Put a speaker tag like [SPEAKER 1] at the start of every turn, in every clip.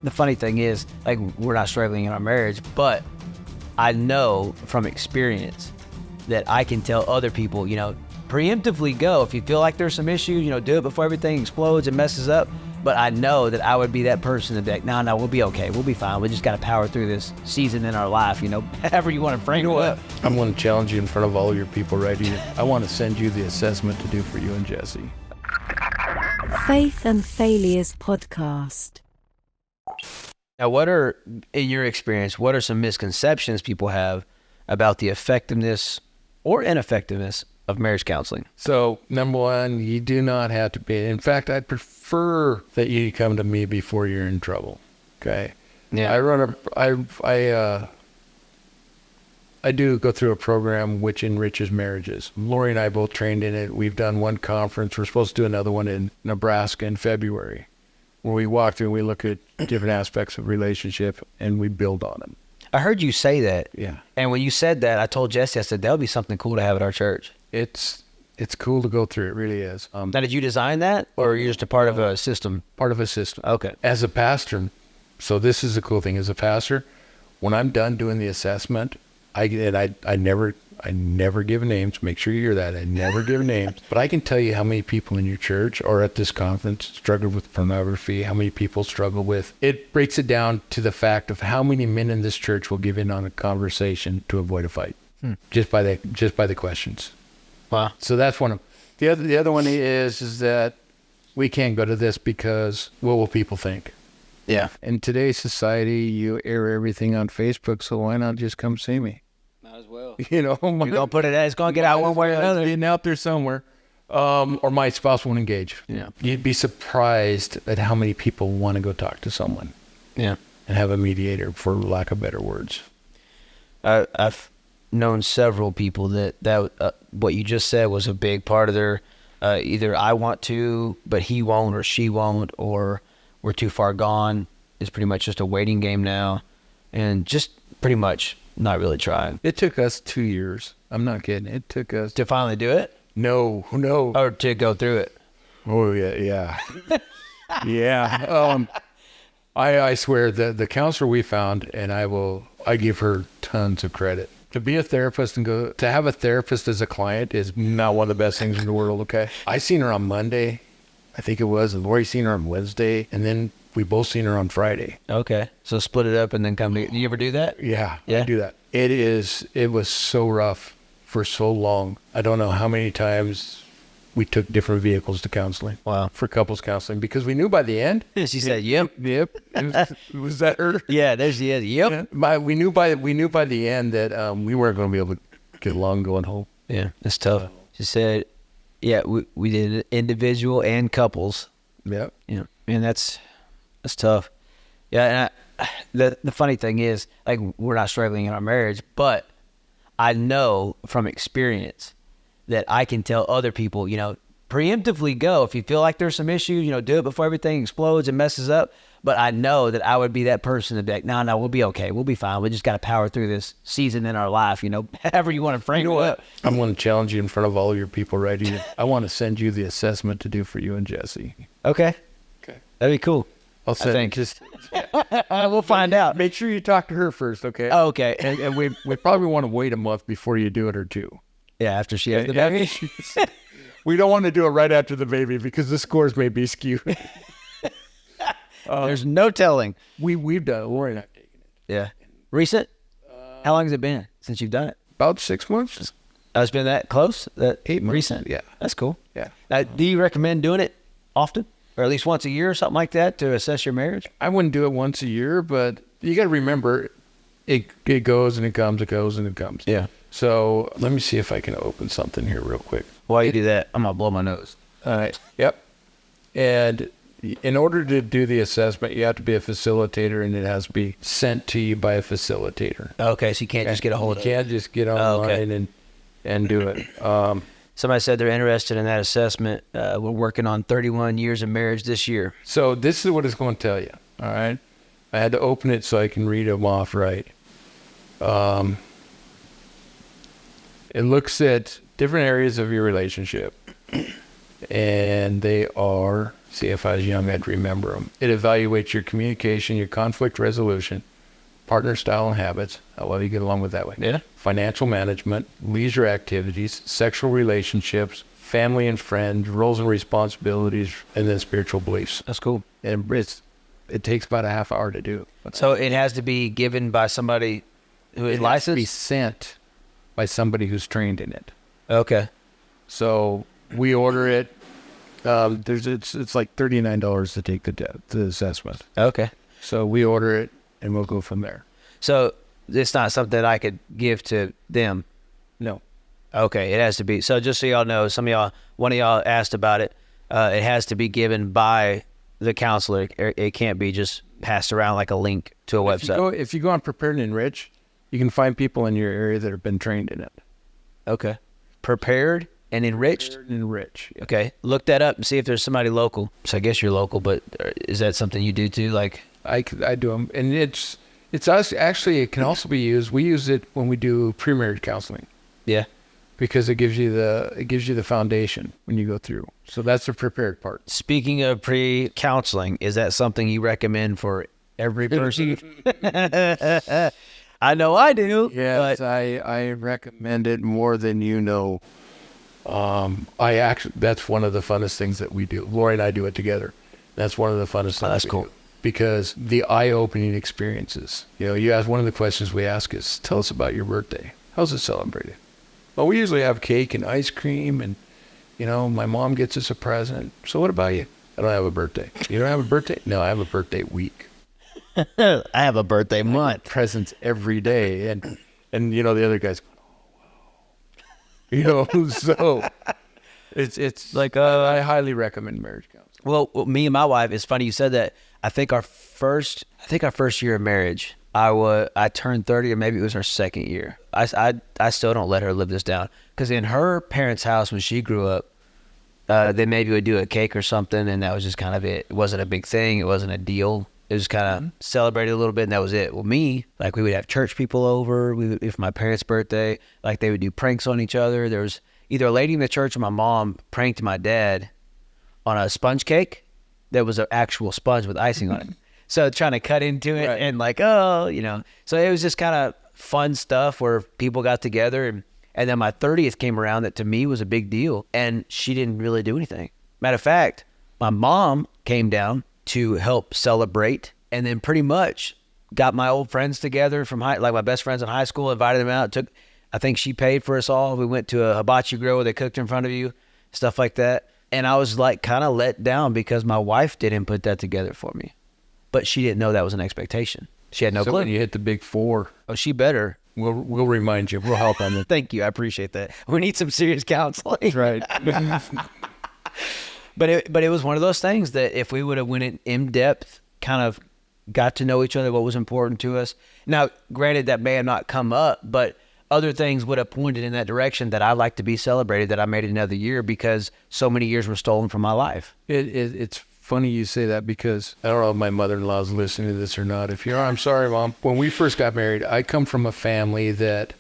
[SPEAKER 1] The funny thing is, like, we're not struggling in our marriage, but I know from experience that I can tell other people, preemptively go. If you feel like there's some issues, do it before everything explodes and messes up. But I know that I would be that person to be like, no, we'll be okay. We'll be fine. We just got to power through this season in our life, however you want to frame it up.
[SPEAKER 2] I'm going to challenge you in front of all your people right here. I want to send you the assessment to do for you and Jesse.
[SPEAKER 3] Faith and Failures Podcast.
[SPEAKER 1] Now, in your experience, what are some misconceptions people have about the effectiveness or ineffectiveness of marriage counseling?
[SPEAKER 2] So, number one, you do not have to be. In fact, I'd prefer that you come to me before you're in trouble. Okay.
[SPEAKER 1] Yeah.
[SPEAKER 2] I do go through a program which enriches marriages. Lori and I both trained in it. We've done one conference. We're supposed to do another one in Nebraska in February, where we walk through and we look at different aspects of relationship and we build on them.
[SPEAKER 1] I heard you say that.
[SPEAKER 2] Yeah.
[SPEAKER 1] And when you said that, I told Jesse, I said, that would be something cool to have at our church.
[SPEAKER 2] It's cool to go through. It really is.
[SPEAKER 1] Now, did you design that, or are you just a part of a system?
[SPEAKER 2] Part of a system.
[SPEAKER 1] Okay.
[SPEAKER 2] As a pastor, so this is the cool thing. As a pastor, when I'm done doing the assessment, I never give names. Make sure you hear that. I never give names. But I can tell you how many people in your church or at this conference struggle with pornography, how many people struggle with. It breaks it down to the fact of how many men in this church will give in on a conversation to avoid a fight. Just by the questions.
[SPEAKER 1] Wow.
[SPEAKER 2] So that's one of them. The other one is that we can't go to this because what will people think?
[SPEAKER 1] Yeah.
[SPEAKER 2] In today's society, you air everything on Facebook, so why not just come see me?
[SPEAKER 1] Might as well.
[SPEAKER 2] You're
[SPEAKER 1] going to put it out. It's going to get out one way or another.
[SPEAKER 2] Getting out there somewhere. Or my spouse won't engage.
[SPEAKER 1] Yeah.
[SPEAKER 2] You'd be surprised at how many people want to go talk to someone.
[SPEAKER 1] Yeah.
[SPEAKER 2] And have a mediator, for lack of better words.
[SPEAKER 1] I've known several people that what you just said was a big part of their, either I want to, but he won't, or she won't, or we're too far gone. It's pretty much just a waiting game now, and just pretty much not really trying.
[SPEAKER 2] It took us 2 years. I'm not kidding. It took us
[SPEAKER 1] To finally do it?
[SPEAKER 2] No.
[SPEAKER 1] Or to go through it?
[SPEAKER 2] Oh yeah. Yeah. I swear the counselor we found, and I give her tons of credit. To be a therapist to have a therapist as a client is not one of the best things in the world. Okay. I seen her on Monday, I think it was, and Lori seen her on Wednesday, and then we both seen her on Friday.
[SPEAKER 1] Okay. So split it up and then come together. Do you ever do that?
[SPEAKER 2] Yeah.
[SPEAKER 1] Yeah.
[SPEAKER 2] I do that. It was so rough for so long. I don't know how many times we took different vehicles to counseling.
[SPEAKER 1] Wow.
[SPEAKER 2] For couples counseling, because we knew by the end.
[SPEAKER 1] She said, yep.
[SPEAKER 2] Yep. Was that her?
[SPEAKER 1] Yeah, there's the end. Yep.
[SPEAKER 2] Yeah. We knew by the end that we weren't going to be able to get along going home.
[SPEAKER 1] Yeah, that's tough. She said, yeah, we did individual and couples.
[SPEAKER 2] Yep.
[SPEAKER 1] Yeah, man, that's tough. Yeah, and the funny thing is, like, we're not struggling in our marriage, but I know from experience that I can tell other people, preemptively go. If you feel like there's some issues, do it before everything explodes and messes up. But I know that I would be that person to be like, no, we'll be okay. We'll be fine. We just got to power through this season in our life, however you want to frame it up.
[SPEAKER 2] I'm going to challenge you in front of all your people right here. I want to send you the assessment to do for you and Jesse.
[SPEAKER 1] Okay. That'd be cool.
[SPEAKER 2] I'll send
[SPEAKER 1] We'll find out.
[SPEAKER 2] Make sure you talk to her first, okay?
[SPEAKER 1] Oh, okay.
[SPEAKER 2] And we probably want to wait a month before you do it, or two.
[SPEAKER 1] Yeah, after she has the baby.
[SPEAKER 2] We don't want to do it right after the baby because the scores may be skewed.
[SPEAKER 1] There's no telling.
[SPEAKER 2] We've done it. Lori and I've taken it.
[SPEAKER 1] Yeah. Recent? How long has it been since you've done it?
[SPEAKER 2] About 6 months.
[SPEAKER 1] It's been that close?
[SPEAKER 2] 8 months.
[SPEAKER 1] Recent?
[SPEAKER 2] Yeah.
[SPEAKER 1] That's cool.
[SPEAKER 2] Yeah.
[SPEAKER 1] Do you recommend doing it often? Or at least once a year or something like that to assess your marriage?
[SPEAKER 2] I wouldn't do it once a year, but you got to remember, it goes and it comes, it goes and it comes.
[SPEAKER 1] Yeah.
[SPEAKER 2] So let me see if I can open something here real quick.
[SPEAKER 1] While you do that, I'm going to blow my nose.
[SPEAKER 2] All right. Yep. And in order to do the assessment, you have to be a facilitator, and it has to be sent to you by a facilitator.
[SPEAKER 1] Okay, so you can't just get a hold of it.
[SPEAKER 2] You can't just get online and do it.
[SPEAKER 1] Somebody said they're interested in that assessment. We're working on 31 years of marriage this year.
[SPEAKER 2] So this is what it's going to tell you. All right. I had to open it so I can read them off right. It looks at different areas of your relationship, and they are See, if I was young, I'd remember them. It evaluates your communication, your conflict resolution, partner style and habits, how well you get along with that way.
[SPEAKER 1] Yeah.
[SPEAKER 2] Financial management, leisure activities, sexual relationships, family and friends, roles and responsibilities, and then spiritual beliefs.
[SPEAKER 1] That's cool.
[SPEAKER 2] And it takes about a half hour to do.
[SPEAKER 1] So it has to be given by somebody who is
[SPEAKER 2] It has to be
[SPEAKER 1] licensed?
[SPEAKER 2] sent by somebody who's trained in it.
[SPEAKER 1] Okay.
[SPEAKER 2] So we order it. It's like $39 to take the assessment.
[SPEAKER 1] Okay.
[SPEAKER 2] So we order it and we'll go from there.
[SPEAKER 1] So it's not something that I could give to them?
[SPEAKER 2] No.
[SPEAKER 1] Okay, it has to be. So just so y'all know, one of y'all asked about it. It has to be given by the counselor. It can't be just passed around like a link to a website.
[SPEAKER 2] If you go on Prepare and Enrich, you can find people in your area that have been trained in it.
[SPEAKER 1] Okay. Prepared and enriched?
[SPEAKER 2] Prepare and Enrich. Yeah.
[SPEAKER 1] Okay. Look that up and see if there's somebody local. So I guess you're local, but is that something you do too? Like,
[SPEAKER 2] I do them. And it's us. Actually, it can also be used. We use it when we do pre-marriage counseling.
[SPEAKER 1] yeah.
[SPEAKER 2] Because it gives you the foundation when you go through. So that's the prepared part.
[SPEAKER 1] Speaking of pre-counseling, is that something you recommend for every person? I know I do.
[SPEAKER 2] Yes,
[SPEAKER 1] But
[SPEAKER 2] I recommend it more than you know. That's one of the funnest things that we do. Lori and I do it together. That's one of the funnest things.
[SPEAKER 1] that's
[SPEAKER 2] we
[SPEAKER 1] cool.
[SPEAKER 2] do. Because the eye-opening experiences. You ask, one of the questions we ask is, tell us about your birthday. How's it celebrated? Well, we usually have cake and ice cream, and my mom gets us a present. So what about you? I don't have a birthday. You don't have a birthday? No, I have a birthday week.
[SPEAKER 1] I have a birthday month.
[SPEAKER 2] Presents every day, and the other guys go, oh, wow. So it's like I highly recommend marriage counseling.
[SPEAKER 1] Well, me and my wife, it's funny you said that. I think our first year of marriage, I turned 30, or maybe it was our second year. I still don't let her live this down, because in her parents' house when she grew up, they maybe would do a cake or something, and that was just kind of it. It wasn't a big thing. It wasn't a deal. It was kind of celebrated a little bit, and that was it. Well, me, like, we would have church people over. If my parents' birthday, like, they would do pranks on each other. There was either a lady in the church or my mom pranked my dad on a sponge cake that was an actual sponge with icing on it. So trying to cut into it,
[SPEAKER 2] Right.
[SPEAKER 1] and like, so it was just kind of fun stuff where people got together. And then my 30th came around, that to me was a big deal, and she didn't really do anything. Matter of fact, my mom came down to help celebrate, and then pretty much got my old friends together from like my best friends in high school, invited them out. I think she paid for us all. We went to a hibachi grill where they cooked in front of you, stuff like that. And I was like kind of let down because my wife didn't put that together for me. But she didn't know that was an expectation. She had no
[SPEAKER 2] So
[SPEAKER 1] clue.
[SPEAKER 2] when you hit the big 4,
[SPEAKER 1] Oh, she better.
[SPEAKER 2] we'll remind you. We'll help on it.
[SPEAKER 1] Thank you. I appreciate that. We need some serious counseling.
[SPEAKER 2] Right.
[SPEAKER 1] But it was one of those things that if we would have went in depth, kind of got to know each other, what was important to us. Now, granted, that may have not come up, but other things would have pointed in that direction, that I like to be celebrated, that I made it another year because so many years were stolen from my life.
[SPEAKER 2] It's funny you say that, because I don't know if my mother-in-law's listening to this or not. If you are, I'm sorry, Mom. When we first got married, I come from a family that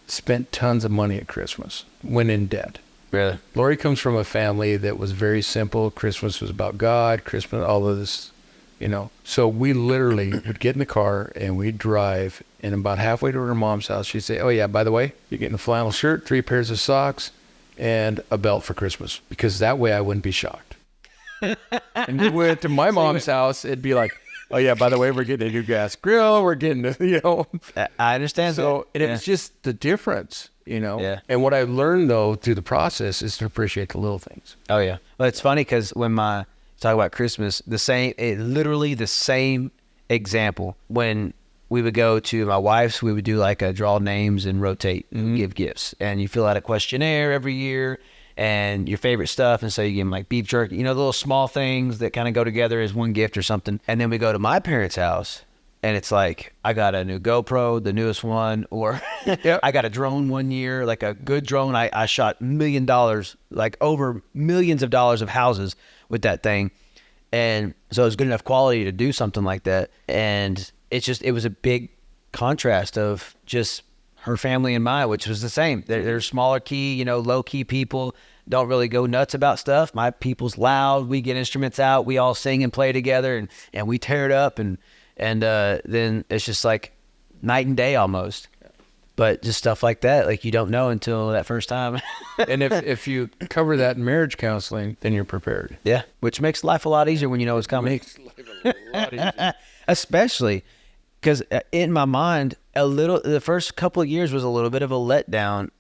[SPEAKER 2] spent tons of money at Christmas, went in debt.
[SPEAKER 1] Really?
[SPEAKER 2] Lori comes from a family that was very simple. Christmas was about God, Christmas, all of this, So we literally would get in the car and we'd drive, and about halfway to her mom's house, she'd say, oh yeah, by the way, you're getting a flannel shirt, 3 pairs of socks, and a belt for Christmas, because that way I wouldn't be shocked. And we went to my mom's house, it'd be like, oh yeah, by the way, we're getting a new gas grill, we're getting,
[SPEAKER 1] I understand.
[SPEAKER 2] So
[SPEAKER 1] that.
[SPEAKER 2] it was just the difference,
[SPEAKER 1] Yeah.
[SPEAKER 2] And what I learned, though, through the process is to appreciate the little things.
[SPEAKER 1] Oh yeah. Well, it's funny because when talk about Christmas, literally the same example. When we would go to my wife's, we would do like a draw names and rotate and give gifts, and you fill out a questionnaire every year and your favorite stuff, and so you give them like beef jerky, the little small things that kind of go together as one gift or something. And then we go to my parents' house, and it's like, I got a new GoPro, the newest one, or
[SPEAKER 2] Yep.
[SPEAKER 1] I got a drone one year, like a good drone. I shot $1 million, like over millions of dollars of houses with that thing. And so it was good enough quality to do something like that. And it was a big contrast of just her family and mine, which was the same. They're smaller key, low key people. don't really go nuts about stuff. My people's loud. We get instruments out. We all sing and play together, and we tear it up, and then it's just like night and day almost. But just stuff like that, like you don't know until that first time.
[SPEAKER 2] And if you cover that in marriage counseling, then you're prepared.
[SPEAKER 1] Yeah, which makes life a lot easier when you know it's coming.
[SPEAKER 2] Makes life a lot easier.
[SPEAKER 1] Especially because in my mind, the first couple of years was a little bit of a letdown,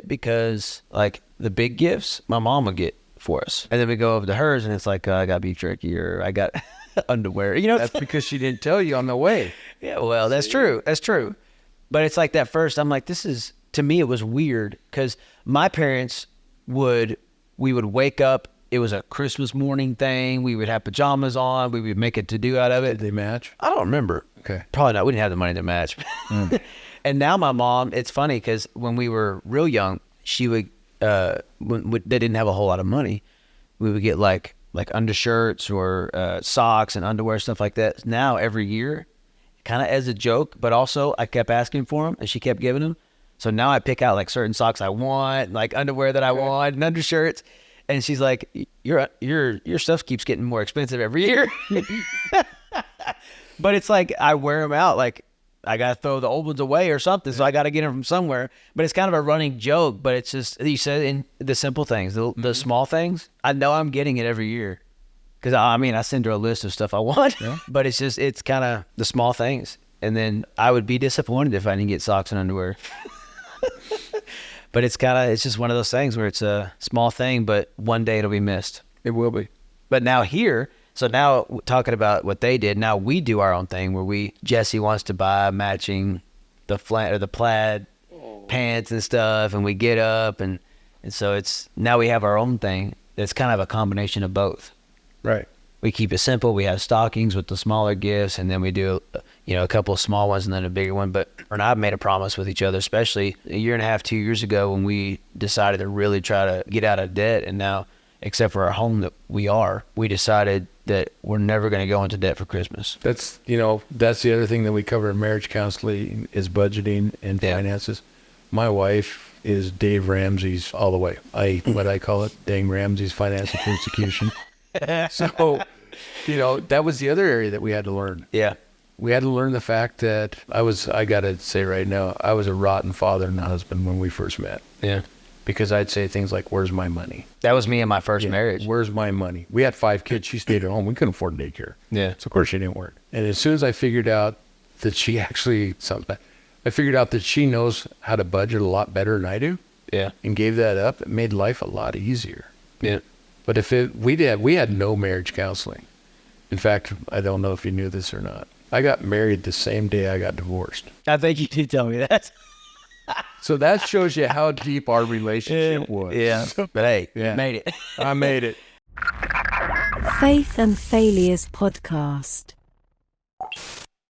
[SPEAKER 1] because like the big gifts my mom would get for us, and then we go over to hers, and it's like I got beef jerky or I got underwear. You know,
[SPEAKER 2] That's because she didn't tell you on the way.
[SPEAKER 1] Yeah, well, that's true. That's true. But it's like that first, I'm like, to me, it was weird because my parents we would wake up. It was a Christmas morning thing. We would have pajamas on. We would make a to-do out of it.
[SPEAKER 2] Did they match?
[SPEAKER 1] I don't remember.
[SPEAKER 2] Okay.
[SPEAKER 1] Probably not. We didn't have the money to match. And now my mom, it's funny because when we were real young, she would, when they didn't have a whole lot of money, we would get like undershirts or socks and underwear, stuff like that. Now every year, kind of as a joke, but also I kept asking for them and she kept giving them. So now I pick out like certain socks I want, like underwear that I want, and undershirts. And she's like, your stuff keeps getting more expensive every year. But it's like I wear them out. Like I got to throw the old ones away or something. So I got to get them from somewhere. But it's kind of a running joke. But it's just, you said in the simple things, the small things. I know I'm getting it every year. Because, I send her a list of stuff I want, but it's kind of the small things. And then I would be disappointed if I didn't get socks and underwear. But it's just one of those things where it's a small thing, but one day it'll be missed.
[SPEAKER 2] It will be.
[SPEAKER 1] But now now talking about what they did, now we do our own thing where Jesse wants to buy matching the plaid pants and stuff, and we get up, and so now we have our own thing. It's kind of a combination of both.
[SPEAKER 2] Right.
[SPEAKER 1] We keep it simple. We have stockings with the smaller gifts, and then we do, a couple of small ones and then a bigger one. But her and I made a promise with each other, especially a year and a half, 2 years ago, when we decided to really try to get out of debt. And now, except for our home that we decided that we're never going to go into debt for Christmas.
[SPEAKER 2] That's the other thing that we cover in marriage counseling is budgeting and finances. My wife is Dave Ramsey's all the way. What I call it, Dang Ramsey's financial execution. So, that was the other area that we had to learn.
[SPEAKER 1] Yeah.
[SPEAKER 2] We had to learn the fact that I got to say right now, I was a rotten father and husband when we first met.
[SPEAKER 1] Yeah.
[SPEAKER 2] Because I'd say things like, where's my money?
[SPEAKER 1] That was me in my first marriage.
[SPEAKER 2] Where's my money? We had 5 kids. She stayed at home. We couldn't afford daycare.
[SPEAKER 1] Yeah.
[SPEAKER 2] So, of course, she didn't work. And as soon as I figured out that I figured out that she knows how to budget a lot better than I do.
[SPEAKER 1] Yeah.
[SPEAKER 2] And gave that up. It made life a lot easier.
[SPEAKER 1] Yeah.
[SPEAKER 2] But we had no marriage counseling. In fact, I don't know if you knew this or not. I got married the same day I got divorced.
[SPEAKER 1] I think you did tell me that.
[SPEAKER 2] So that shows you how deep our relationship was.
[SPEAKER 1] Yeah. But hey, made it.
[SPEAKER 2] I made it.
[SPEAKER 3] Faith and Failures Podcast.